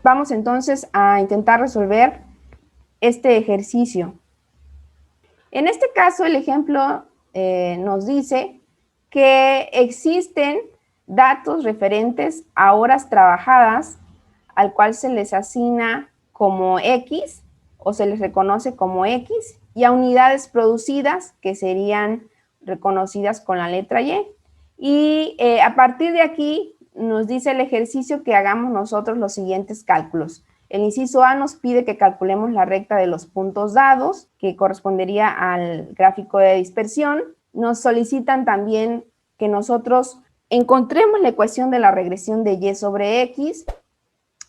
Vamos entonces a intentar resolver este ejercicio. En este caso, el ejemplo nos dice que existen datos referentes a horas trabajadas, al cual se les asigna como X o se les reconoce como X, y a unidades producidas, que serían reconocidas con la letra Y. Y a partir de aquí nos dice el ejercicio que hagamos nosotros los siguientes cálculos. El inciso A nos pide que calculemos la recta de los puntos dados, que correspondería al gráfico de dispersión. Nos solicitan también que nosotros encontremos la ecuación de la regresión de Y sobre X,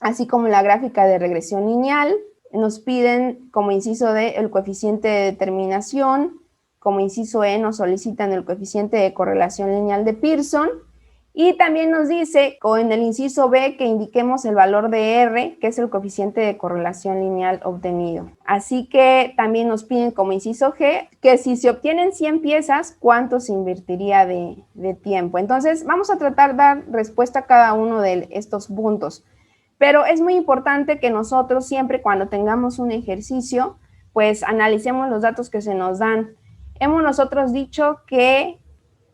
así como la gráfica de regresión lineal. Nos piden como inciso D el coeficiente de determinación, como inciso E nos solicitan el coeficiente de correlación lineal de Pearson, y también nos dice en el inciso B que indiquemos el valor de R, que es el coeficiente de correlación lineal obtenido. Así que también nos piden como inciso G que si se obtienen 100 piezas, ¿cuánto se invertiría de tiempo? Entonces vamos a tratar de dar respuesta a cada uno de estos puntos. Pero es muy importante que nosotros siempre cuando tengamos un ejercicio, pues analicemos los datos que se nos dan. Hemos nosotros dicho que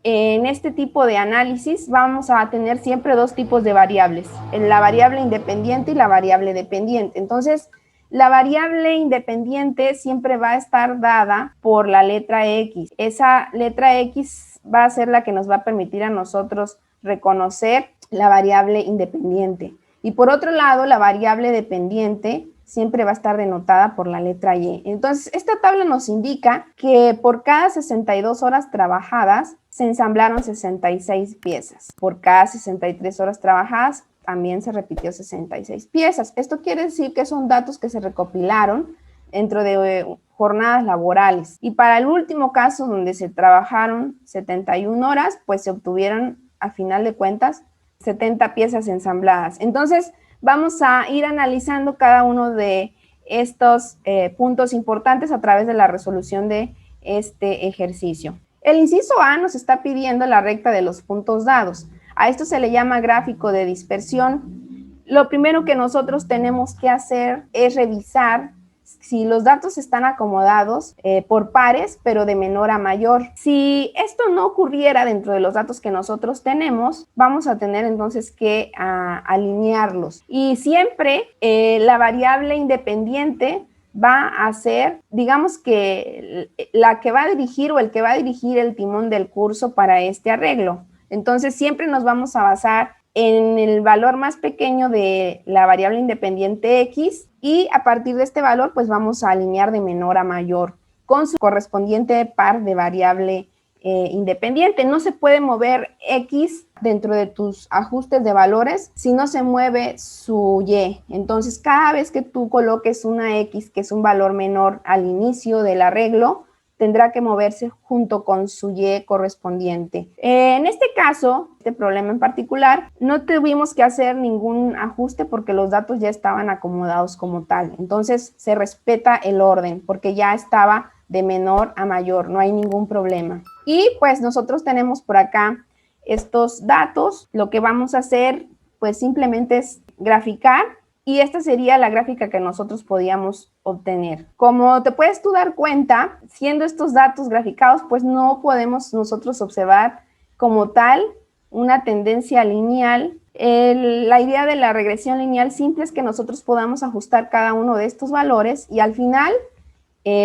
en este tipo de análisis vamos a tener siempre dos tipos de variables, la variable independiente y la variable dependiente. Entonces, la variable independiente siempre va a estar dada por la letra X. Esa letra X va a ser la que nos va a permitir a nosotros reconocer la variable independiente. Y por otro lado, la variable dependiente siempre va a estar denotada por la letra Y. Entonces, esta tabla nos indica que por cada 62 horas trabajadas se ensamblaron 66 piezas. Por cada 63 horas trabajadas también se repitió 66 piezas. Esto quiere decir que son datos que se recopilaron dentro de jornadas laborales. Y para el último caso, donde se trabajaron 71 horas, pues se obtuvieron, a final de cuentas, 70 piezas ensambladas. Entonces, vamos a ir analizando cada uno de estos puntos importantes a través de la resolución de este ejercicio. El inciso A nos está pidiendo la recta de los puntos dados. A esto se le llama gráfico de dispersión. Lo primero que nosotros tenemos que hacer es revisar si los datos están acomodados por pares, pero de menor a mayor. Si esto no ocurriera dentro de los datos que nosotros tenemos, vamos a tener entonces que alinearlos. Y siempre la variable independiente va a ser, digamos que la que va a dirigir o el que va a dirigir el timón del curso para este arreglo. Entonces siempre nos vamos a basar en el valor más pequeño de la variable independiente X, y a partir de este valor pues vamos a alinear de menor a mayor con su correspondiente par de variable independiente. No se puede mover X dentro de tus ajustes de valores si no se mueve su Y. Entonces cada vez que tú coloques una X, que es un valor menor al inicio del arreglo, tendrá que moverse junto con su Y correspondiente. En este caso, este problema en particular, no tuvimos que hacer ningún ajuste porque los datos ya estaban acomodados como tal. Entonces, se respeta el orden porque ya estaba de menor a mayor, no hay ningún problema. Y pues nosotros tenemos por acá estos datos. Lo que vamos a hacer, pues simplemente es graficar. Y esta sería la gráfica que nosotros podíamos obtener. Como te puedes tú dar cuenta, siendo estos datos graficados, pues no podemos nosotros observar como tal una tendencia lineal. La idea de la regresión lineal simple es que nosotros podamos ajustar cada uno de estos valores y al final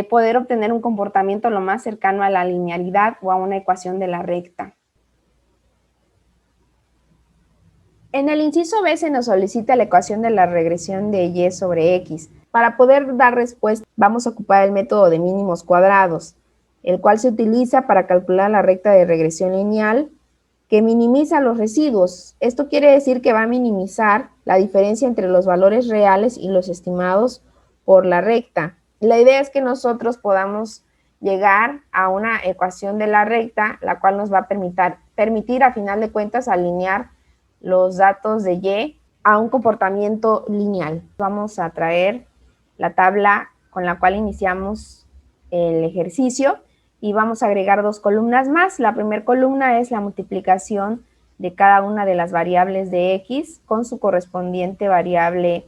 poder obtener un comportamiento lo más cercano a la linealidad o a una ecuación de la recta. En el inciso B se nos solicita la ecuación de la regresión de Y sobre X. Para poder dar respuesta, vamos a ocupar el método de mínimos cuadrados, el cual se utiliza para calcular la recta de regresión lineal que minimiza los residuos. Esto quiere decir que va a minimizar la diferencia entre los valores reales y los estimados por la recta. La idea es que nosotros podamos llegar a una ecuación de la recta, la cual nos va a permitir a final de cuentas alinear los datos de Y a un comportamiento lineal. Vamos a traer la tabla con la cual iniciamos el ejercicio y vamos a agregar dos columnas más. La primera columna es la multiplicación de cada una de las variables de X con su correspondiente variable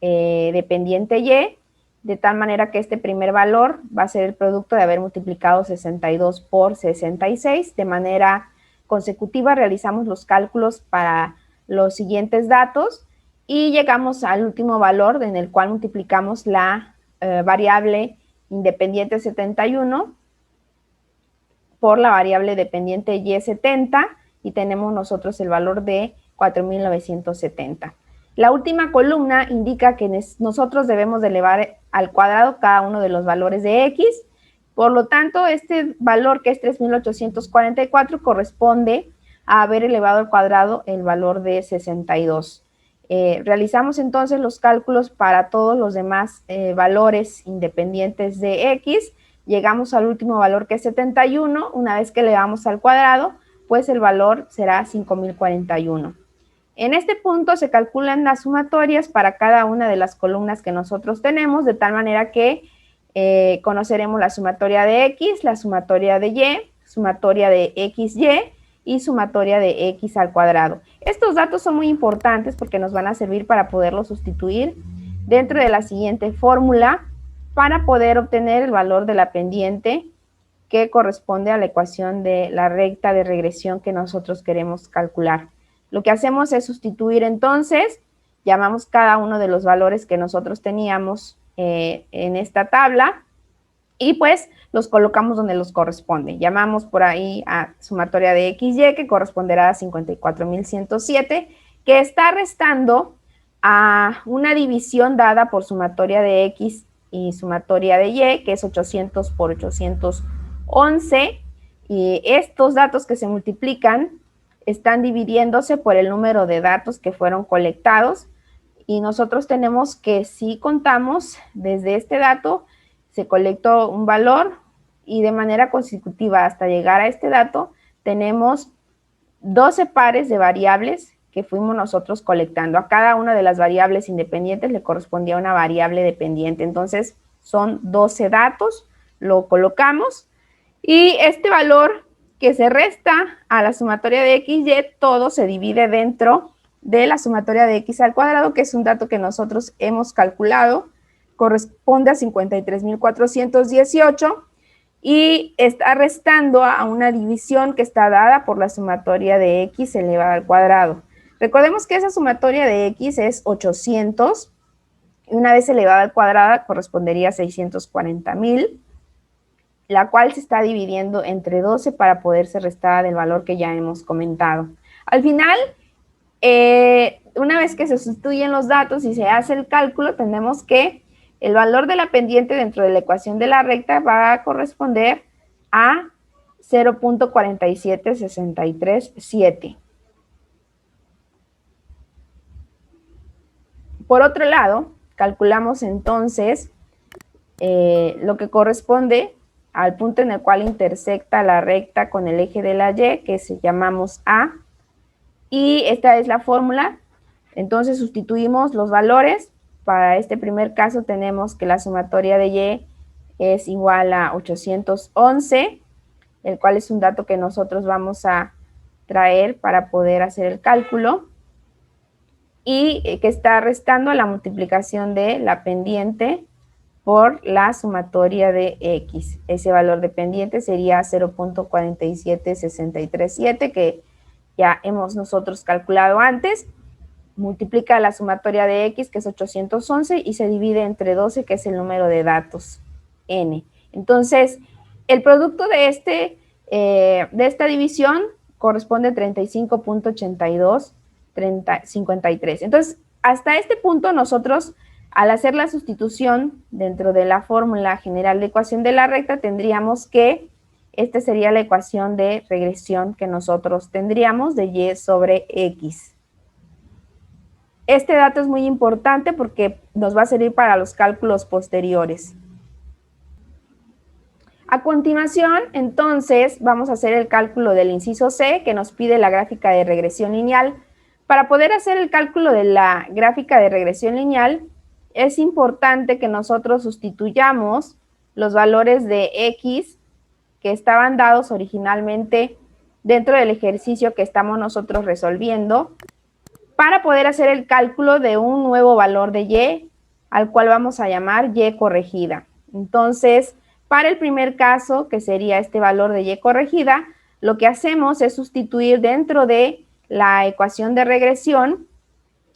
dependiente y, de tal manera que este primer valor va a ser el producto de haber multiplicado 62 por 66. De manera consecutiva realizamos los cálculos para los siguientes datos y llegamos al último valor en el cual multiplicamos la variable independiente 71 por la variable dependiente y70 y tenemos nosotros el valor de 4.970. La última columna indica que nosotros debemos de elevar al cuadrado cada uno de los valores de x. Por lo tanto, este valor, que es 3.844, corresponde a haber elevado al cuadrado el valor de 62. Realizamos entonces los cálculos para todos los demás valores independientes de x. Llegamos al último valor, que es 71. Una vez que elevamos al cuadrado, pues el valor será 5.041. En este punto se calculan las sumatorias para cada una de las columnas que nosotros tenemos, de tal manera que conoceremos la sumatoria de x, la sumatoria de y, sumatoria de xy y sumatoria de x al cuadrado. Estos datos son muy importantes porque nos van a servir para poderlos sustituir dentro de la siguiente fórmula para poder obtener el valor de la pendiente que corresponde a la ecuación de la recta de regresión que nosotros queremos calcular. Lo que hacemos es sustituir entonces, llamamos cada uno de los valores que nosotros teníamos en esta tabla y pues los colocamos donde los corresponde. Llamamos por ahí a sumatoria de XY, que corresponderá a 54.107, que está restando a una división dada por sumatoria de X y sumatoria de Y, que es 800 por 811, y estos datos que se multiplican están dividiéndose por el número de datos que fueron colectados, y nosotros tenemos que, si contamos desde este dato, se colectó un valor y de manera consecutiva hasta llegar a este dato tenemos 12 pares de variables que fuimos nosotros colectando. A cada una de las variables independientes le correspondía una variable dependiente. Entonces son 12 datos, lo colocamos y este valor que se resta a la sumatoria de XY, todo se divide dentro de la sumatoria de x al cuadrado, que es un dato que nosotros hemos calculado, corresponde a 53.418 y está restando a una división que está dada por la sumatoria de x elevada al cuadrado. Recordemos que esa sumatoria de x es 800 y una vez elevada al cuadrado correspondería a 640.000, la cual se está dividiendo entre 12 para poderse restar del valor que ya hemos comentado. Al final, una vez que se sustituyen los datos y se hace el cálculo, tenemos que el valor de la pendiente dentro de la ecuación de la recta va a corresponder a 0.47637. Por otro lado, calculamos entonces lo que corresponde al punto en el cual intersecta la recta con el eje de la Y, que se llamamos A, y esta es la fórmula. Entonces sustituimos los valores. Para este primer caso tenemos que la sumatoria de Y es igual a 811, el cual es un dato que nosotros vamos a traer para poder hacer el cálculo, y que está restando la multiplicación de la pendiente por la sumatoria de X. Ese valor de pendiente sería 0.47637, que ya hemos nosotros calculado antes. Multiplica la sumatoria de X, que es 811, y se divide entre 12, que es el número de datos, N. Entonces, el producto de esta división corresponde a 35.8253. Entonces, hasta este punto nosotros, al hacer la sustitución dentro de la fórmula general de ecuación de la recta, tendríamos que, esta sería la ecuación de regresión que nosotros tendríamos de Y sobre X. Este dato es muy importante porque nos va a servir para los cálculos posteriores. A continuación, entonces, vamos a hacer el cálculo del inciso C, que nos pide la gráfica de regresión lineal. Para poder hacer el cálculo de la gráfica de regresión lineal, es importante que nosotros sustituyamos los valores de X que estaban dados originalmente dentro del ejercicio que estamos nosotros resolviendo para poder hacer el cálculo de un nuevo valor de y, al cual vamos a llamar y corregida. Entonces, para el primer caso, que sería este valor de y corregida, lo que hacemos es sustituir dentro de la ecuación de regresión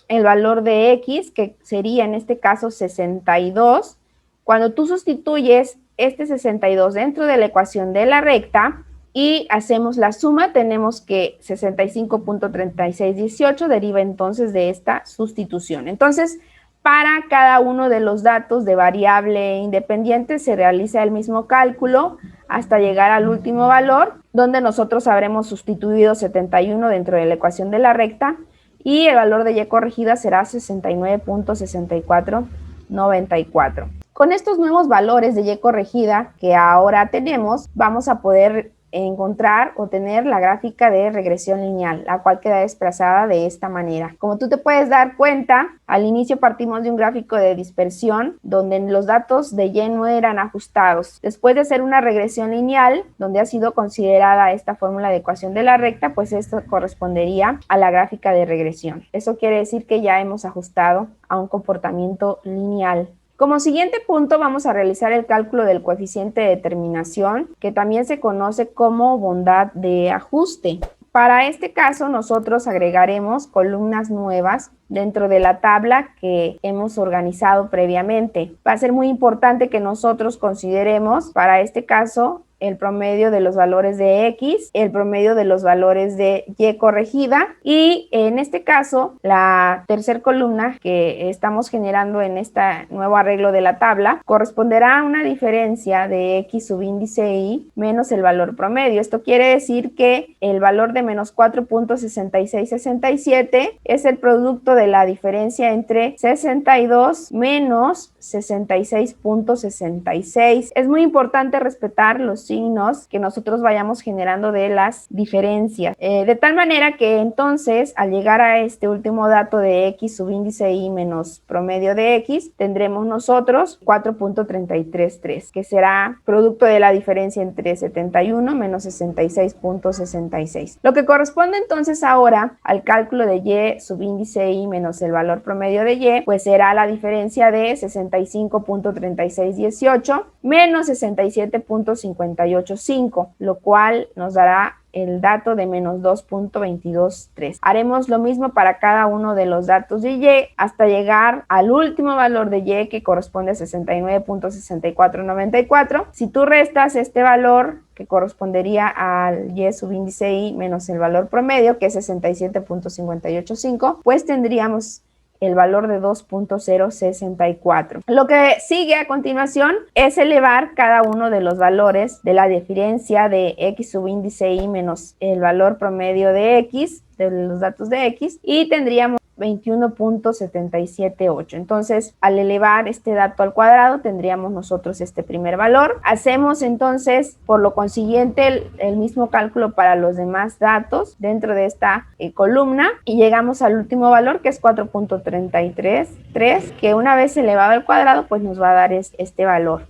el valor de x, que sería en este caso 62. Cuando tú sustituyes este 62 dentro de la ecuación de la recta y hacemos la suma, tenemos que 65.3618 deriva entonces de esta sustitución. Entonces, para cada uno de los datos de variable independiente se realiza el mismo cálculo hasta llegar al último valor, donde nosotros habremos sustituido 71 dentro de la ecuación de la recta y el valor de y corregida será 69.6494. Con estos nuevos valores de y corregida que ahora tenemos, vamos a poder encontrar o tener la gráfica de regresión lineal, la cual queda desplazada de esta manera. Como tú te puedes dar cuenta, al inicio partimos de un gráfico de dispersión donde los datos de y no eran ajustados. Después de hacer una regresión lineal, donde ha sido considerada esta fórmula de ecuación de la recta, pues esto correspondería a la gráfica de regresión. Eso quiere decir que ya hemos ajustado a un comportamiento lineal. Como siguiente punto vamos a realizar el cálculo del coeficiente de determinación, que también se conoce como bondad de ajuste. Para este caso nosotros agregaremos columnas nuevas dentro de la tabla que hemos organizado previamente. Va a ser muy importante que nosotros consideremos para este caso el promedio de los valores de x, el promedio de los valores de y corregida y en este caso la tercera columna que estamos generando en este nuevo arreglo de la tabla corresponderá a una diferencia de x subíndice y menos el valor promedio. Esto quiere decir que el valor de menos 4.6667 es el producto de la diferencia entre 62 menos 66.66. Es muy importante respetar los signos que nosotros vayamos generando de las diferencias, de tal manera que entonces al llegar a este último dato de x subíndice y menos promedio de x, tendremos nosotros 4.333, que será producto de la diferencia entre 71 menos 66.66. Lo que corresponde entonces ahora al cálculo de y subíndice y menos el valor promedio de y, pues será la diferencia de 65.3618 menos 67.585, lo cual nos dará el dato de menos 2.223. Haremos lo mismo para cada uno de los datos de y hasta llegar al último valor de y que corresponde a 69.6494. Si tú restas este valor que correspondería al y subíndice y menos el valor promedio, que es 67.585, pues tendríamos el valor de 2.064. Lo que sigue a continuación es elevar cada uno de los valores de la diferencia de x subíndice y menos el valor promedio de x, de los datos de x, y tendríamos 21.778. Entonces, al elevar este dato al cuadrado, tendríamos nosotros este primer valor. Hacemos entonces, por lo consiguiente, el mismo cálculo para los demás datos dentro de esta columna y llegamos al último valor, que es 4.333, que una vez elevado al cuadrado, pues nos va a dar este valor.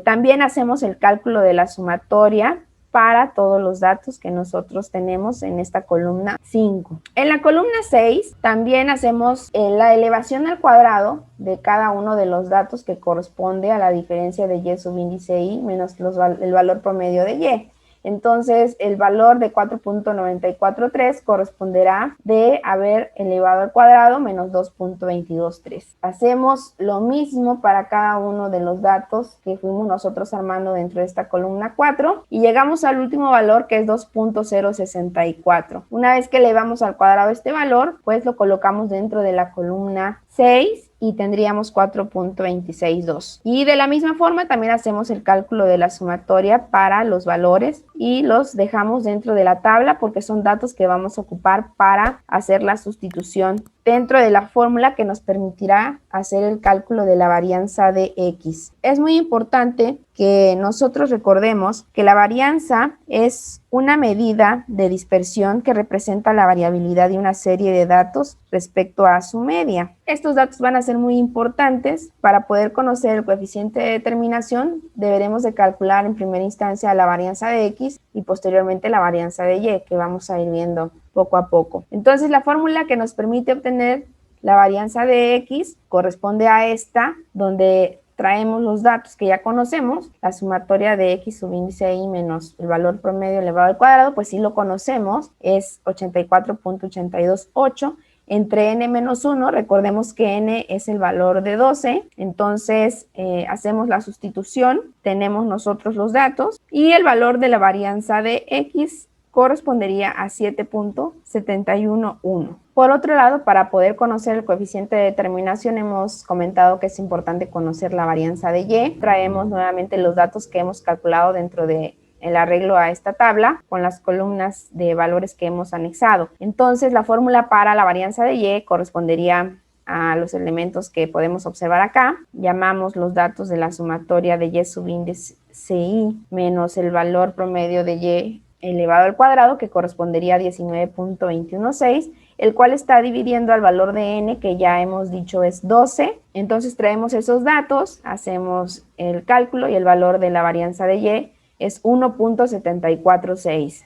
También hacemos el cálculo de la sumatoria para todos los datos que nosotros tenemos en esta columna 5. En la columna 6 también hacemos la elevación al cuadrado de cada uno de los datos que corresponde a la diferencia de y subíndice y menos el valor promedio de y. Entonces, el valor de 4.943 corresponderá de haber elevado al cuadrado menos 2.223. Hacemos lo mismo para cada uno de los datos que fuimos nosotros armando dentro de esta columna 4 y llegamos al último valor, que es 2.064. Una vez que elevamos al cuadrado este valor, pues lo colocamos dentro de la columna 6 y tendríamos 4.262. Y de la misma forma también hacemos el cálculo de la sumatoria para los valores y los dejamos dentro de la tabla porque son datos que vamos a ocupar para hacer la sustitución dentro de la fórmula que nos permitirá hacer el cálculo de la varianza de x. Es muy importante que nosotros recordemos que la varianza es una medida de dispersión que representa la variabilidad de una serie de datos respecto a su media. Estos datos van a ser muy importantes. Para poder conocer el coeficiente de determinación, deberemos de calcular en primera instancia la varianza de x y posteriormente la varianza de y, que vamos a ir viendo poco a poco. Entonces la fórmula que nos permite obtener la varianza de X corresponde a esta, donde traemos los datos que ya conocemos, la sumatoria de X subíndice I menos el valor promedio elevado al cuadrado, pues sí lo conocemos, es 84.828, entre n menos 1, recordemos que n es el valor de 12, entonces hacemos la sustitución, tenemos nosotros los datos y el valor de la varianza de X correspondería a 7.711. Por otro lado, para poder conocer el coeficiente de determinación, hemos comentado que es importante conocer la varianza de Y. Traemos nuevamente los datos que hemos calculado dentro de el arreglo a esta tabla con las columnas de valores que hemos anexado. Entonces, la fórmula para la varianza de Y correspondería a los elementos que podemos observar acá. Llamamos los datos de la sumatoria de Y subíndice I menos el valor promedio de Y elevado al cuadrado, que correspondería a 19.216, el cual está dividiendo al valor de n, que ya hemos dicho es 12. Entonces traemos esos datos, hacemos el cálculo y el valor de la varianza de Y es 1.746.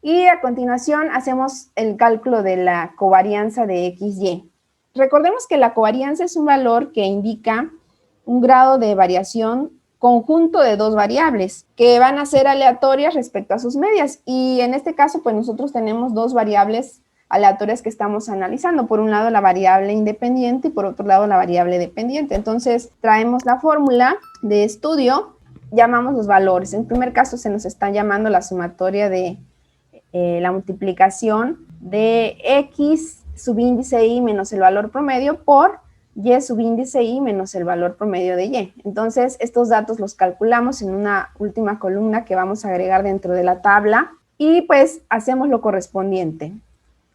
Y a continuación hacemos el cálculo de la covarianza de XY. Recordemos que la covarianza es un valor que indica un grado de variación conjunto de dos variables que van a ser aleatorias respecto a sus medias, y en este caso pues nosotros tenemos dos variables aleatorias que estamos analizando, por un lado la variable independiente y por otro lado la variable dependiente. Entonces traemos la fórmula de estudio, llamamos los valores. En primer caso se nos está llamando la sumatoria de la multiplicación de X subíndice Y menos el valor promedio por Y subíndice I menos el valor promedio de Y. Entonces, estos datos los calculamos en una última columna que vamos a agregar dentro de la tabla y pues hacemos lo correspondiente.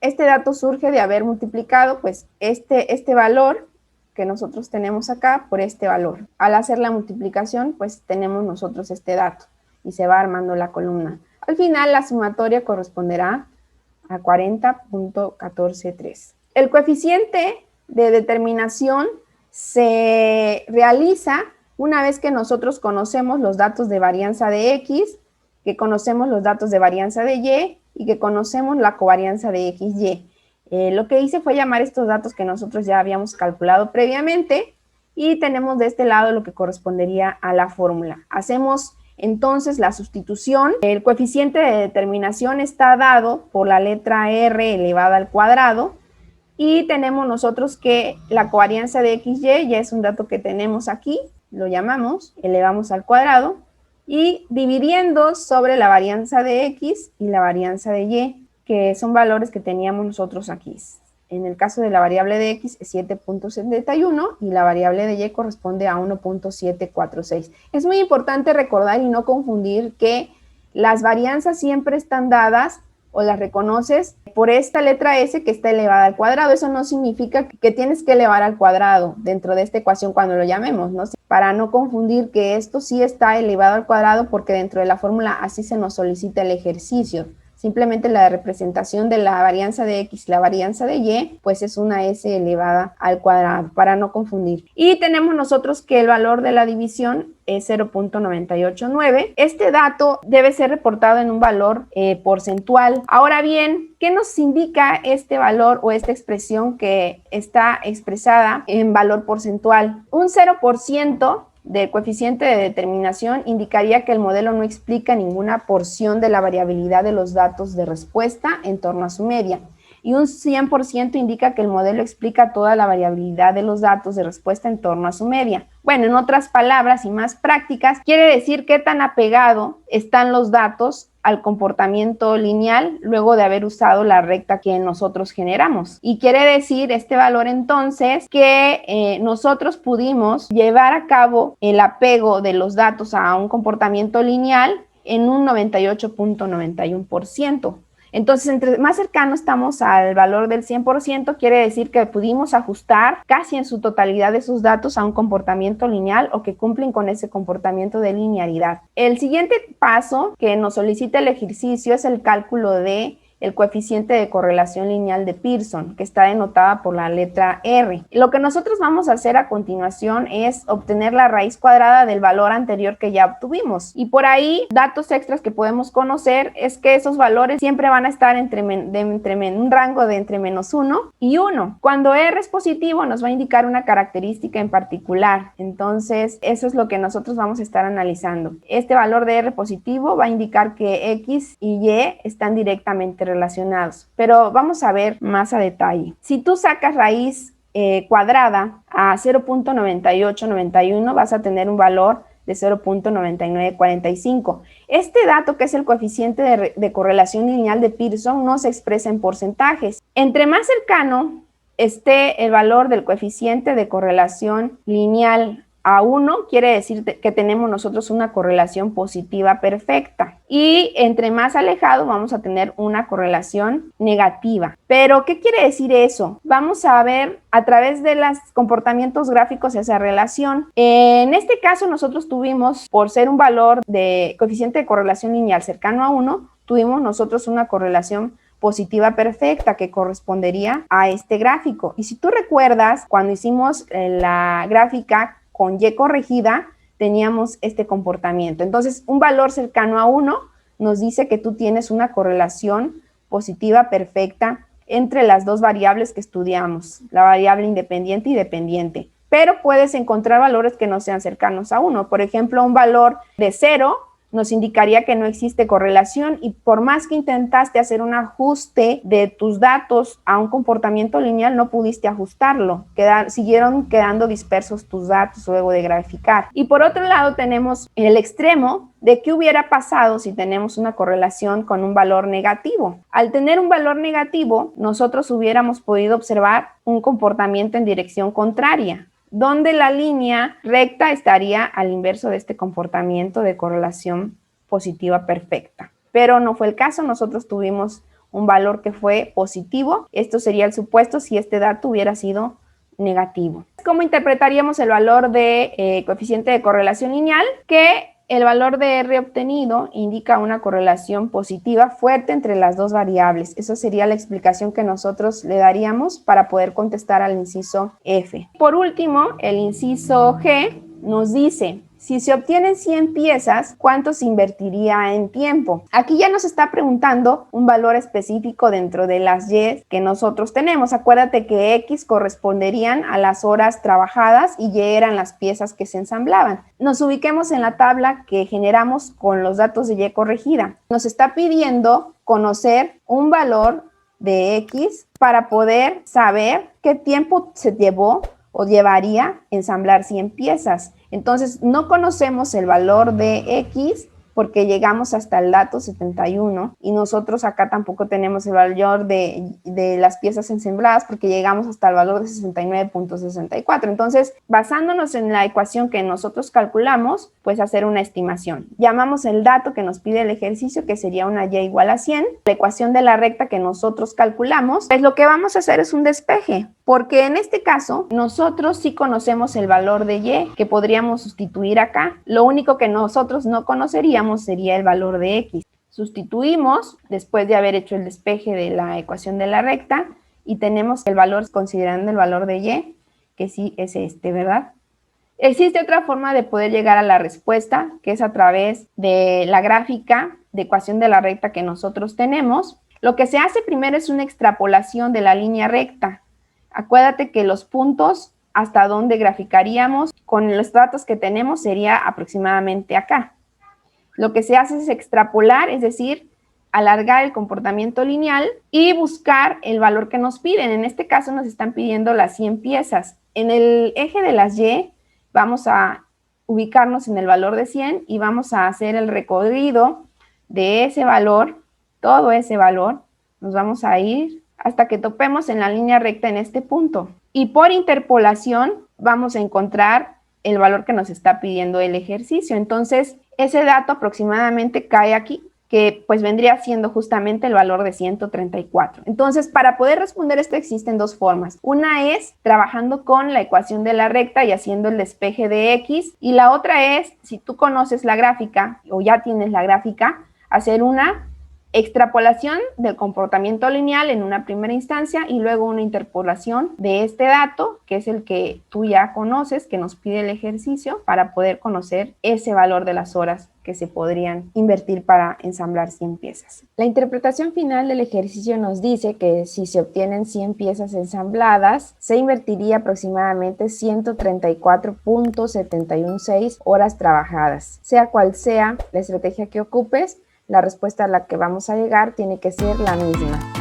Este dato surge de haber multiplicado pues este valor que nosotros tenemos acá por este valor. Al hacer la multiplicación pues tenemos nosotros este dato y se va armando la columna. Al final la sumatoria corresponderá a 40.143. El coeficiente de determinación se realiza una vez que nosotros conocemos los datos de varianza de X, que conocemos los datos de varianza de Y y que conocemos la covarianza de XY. Lo que hice fue llamar estos datos que nosotros ya habíamos calculado previamente y tenemos de este lado lo que correspondería a la fórmula. Hacemos entonces la sustitución. El coeficiente de determinación está dado por la letra R elevada al cuadrado. Y tenemos nosotros que la covarianza de XY ya es un dato que tenemos aquí, lo llamamos, elevamos al cuadrado, y dividiendo sobre la varianza de X y la varianza de Y, que son valores que teníamos nosotros aquí. En el caso de la variable de X es 7.71 y la variable de Y corresponde a 1.746. Es muy importante recordar y no confundir que las varianzas siempre están dadas o las reconoces por esta letra S que está elevada al cuadrado. Eso no significa que tienes que elevar al cuadrado dentro de esta ecuación cuando lo llamemos, ¿no? Para no confundir que esto sí está elevado al cuadrado porque dentro de la fórmula así se nos solicita el ejercicio. Simplemente la representación de la varianza de X y la varianza de Y, pues es una S elevada al cuadrado, para no confundir. Y tenemos nosotros que el valor de la división es 0.989. Este dato debe ser reportado en un valor porcentual. Ahora bien, ¿qué nos indica este valor o esta expresión que está expresada en valor porcentual? Un 0% del coeficiente de determinación indicaría que el modelo no explica ninguna porción de la variabilidad de los datos de respuesta en torno a su media. Y un 100% indica que el modelo explica toda la variabilidad de los datos de respuesta en torno a su media. Bueno, en otras palabras y más prácticas, quiere decir qué tan apegado están los datos al comportamiento lineal luego de haber usado la recta que nosotros generamos. Y quiere decir este valor entonces que nosotros pudimos llevar a cabo el apego de los datos a un comportamiento lineal en un 98.91%. Entonces, entre más cercano estamos al valor del 100%, quiere decir que pudimos ajustar casi en su totalidad esos datos a un comportamiento lineal o que cumplen con ese comportamiento de linealidad. El siguiente paso que nos solicita el ejercicio es el cálculo de el coeficiente de correlación lineal de Pearson, que está denotada por la letra R. Lo que nosotros vamos a hacer a continuación es obtener la raíz cuadrada del valor anterior que ya obtuvimos. Y por ahí, datos extras que podemos conocer es que esos valores siempre van a estar entre un rango de entre -1 y 1. Cuando R es positivo, nos va a indicar una característica en particular. Entonces, eso es lo que nosotros vamos a estar analizando. Este valor de R positivo va a indicar que X y Y están directamente relacionados, pero vamos a ver más a detalle. Si tú sacas raíz cuadrada a 0.9891, vas a tener un valor de 0.9945. Este dato, que es el coeficiente de correlación lineal de Pearson, no se expresa en porcentajes. Entre más cercano esté el valor del coeficiente de correlación lineal a 1, quiere decir que tenemos nosotros una correlación positiva perfecta. Y entre más alejado vamos a tener una correlación negativa. ¿Pero qué quiere decir eso? Vamos a ver a través de los comportamientos gráficos esa relación. En este caso nosotros tuvimos, por ser un valor de coeficiente de correlación lineal cercano a 1, tuvimos nosotros una correlación positiva perfecta que correspondería a este gráfico. Y si tú recuerdas, cuando hicimos la gráfica con Y corregida, teníamos este comportamiento. Entonces, un valor cercano a 1 nos dice que tú tienes una correlación positiva perfecta entre las dos variables que estudiamos, la variable independiente y dependiente. Pero puedes encontrar valores que no sean cercanos a 1. Por ejemplo, un valor de 0 nos indicaría que no existe correlación, y por más que intentaste hacer un ajuste de tus datos a un comportamiento lineal, no pudiste ajustarlo. Siguieron quedando dispersos tus datos luego de graficar. Y por otro lado tenemos el extremo de qué hubiera pasado si tenemos una correlación con un valor negativo. Al tener un valor negativo, nosotros hubiéramos podido observar un comportamiento en dirección contraria, donde la línea recta estaría al inverso de este comportamiento de correlación positiva perfecta. Pero no fue el caso, nosotros tuvimos un valor que fue positivo. Esto sería el supuesto si este dato hubiera sido negativo. ¿Cómo interpretaríamos el valor de coeficiente de correlación lineal? Que el valor de R obtenido indica una correlación positiva fuerte entre las dos variables. Esa sería la explicación que nosotros le daríamos para poder contestar al inciso F. Por último, el inciso G nos dice: si se obtienen 100 piezas, ¿cuánto se invertiría en tiempo? Aquí ya nos está preguntando un valor específico dentro de las Y que nosotros tenemos. Acuérdate que X corresponderían a las horas trabajadas y Y eran las piezas que se ensamblaban. Nos ubiquemos en la tabla que generamos con los datos de Y corregida. Nos está pidiendo conocer un valor de X para poder saber qué tiempo se llevó o llevaría ensamblar 100 piezas. Entonces, no conocemos el valor de X porque llegamos hasta el dato 71 y nosotros acá tampoco tenemos el valor de las piezas ensambladas porque llegamos hasta el valor de 69.64. Entonces, basándonos en la ecuación que nosotros calculamos, pues hacer una estimación. Llamamos el dato que nos pide el ejercicio, que sería una Y igual a 100. La ecuación de la recta que nosotros calculamos, pues lo que vamos a hacer es un despeje, porque en este caso nosotros sí conocemos el valor de Y que podríamos sustituir acá. Lo único que nosotros no conoceríamos sería el valor de X. Sustituimos después de haber hecho el despeje de la ecuación de la recta y tenemos el valor considerando el valor de Y, que sí es este, ¿verdad? Existe otra forma de poder llegar a la respuesta, que es a través de la gráfica de ecuación de la recta que nosotros tenemos. Lo que se hace primero es una extrapolación de la línea recta. Acuérdate que los puntos hasta donde graficaríamos con los datos que tenemos sería aproximadamente acá. Lo que se hace es extrapolar, es decir, alargar el comportamiento lineal y buscar el valor que nos piden. En este caso nos están pidiendo las 100 piezas. En el eje de las Y vamos a ubicarnos en el valor de 100 y vamos a hacer el recorrido de ese valor, todo ese valor. Nos vamos a ir hasta que topemos en la línea recta en este punto. Y por interpolación vamos a encontrar el valor que nos está pidiendo el ejercicio. Entonces, ese dato aproximadamente cae aquí, que pues vendría siendo justamente el valor de 134. Entonces, para poder responder esto existen dos formas. Una es trabajando con la ecuación de la recta y haciendo el despeje de X. Y la otra es, si tú conoces la gráfica o ya tienes la gráfica, hacer una extrapolación del comportamiento lineal en una primera instancia y luego una interpolación de este dato, que es el que tú ya conoces, que nos pide el ejercicio, para poder conocer ese valor de las horas que se podrían invertir para ensamblar 100 piezas. La interpretación final del ejercicio nos dice que si se obtienen 100 piezas ensambladas, se invertiría aproximadamente 134.716 horas trabajadas. Sea cual sea la estrategia que ocupes, la respuesta a la que vamos a llegar tiene que ser la misma.